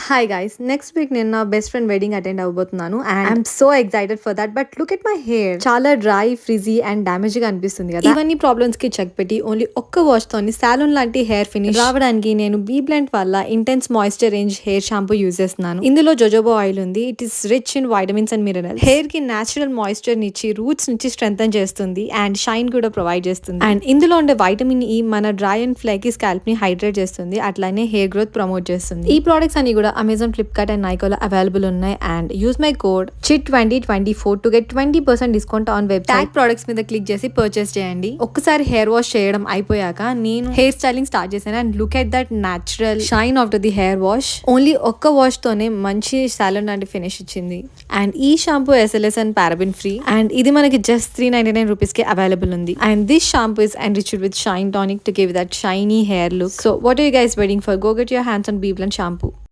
Hi guys, next week నేను నా best friend wedding attend అవ్వబోతున్నాను and I'm so excited for that. But look at my hair, చాలా dry, frizzy and damage గా అనిపిస్తుంది కదా. ఇవన్నీ ప్రాబ్లమ్స్ కి చెక్ పెట్టి ఓన్లీ ఒక్క వాష్ తోని సాలూన్ లాంటి హెయిర్ ఫినిష్ రావడానికి నేను బీ బ్లెండ్ వల్ల intense moisture range hair shampoo use చేస్తున్నాను. ఇందులో జోజోబో ఆయిల్ ఉంది. It is rich in vitamins and minerals. Hair కి నేచురల్ మాయిశ్చర్ నిచ్చి రూట్స్ నుంచి స్ట్రెంథన్ చేస్తుంది అండ్ షైన్ కూడా ప్రొవైడ్ చేస్తుంది. అండ్ ఇందులో ఉండే వైటమిన్ ఈ మన డ్రై అండ్ ఫ్లేకీ స్కాల్ప్ ని హైడ్రేట్ చేస్తుంది, అట్లానే హెయిర్ గ్రోత్ ప్రమోట్ చేస్తుంది. ఈ ప్రోడక్ట్స్ అన్ని కూడా అమెజాన్, ఫ్లిప్కార్ట్ అండ్ నైకోలో అవైలబుల్ ఉన్నాయి. And use my code CHIT2024 to get 20% discount on web tag products మీద క్లిక్ చేసి పర్చేస్ చేయండి. ఒక్కసారి హెయిర్ వాష్ చేయడం అయిపోయాక నేను హెయిర్ స్టైలింగ్ స్టార్ట్ చేశాను. And look at that natural shine after the hair wash. Only ఒక్క వాష్ తోనే మంచి సాలన్ లాంటి ఫినిష్ ఇచ్చింది. అండ్ ఈ shampoo SLS and paraben free. And ఇది మనకి జస్ట్ 399 రూపీస్ కి అవైలబుల్ ఉంది. And this shampoo is enriched with shine tonic to give that shiny hair look. So what are you guys waiting for? Go get your hands on Bee Blend shampoo.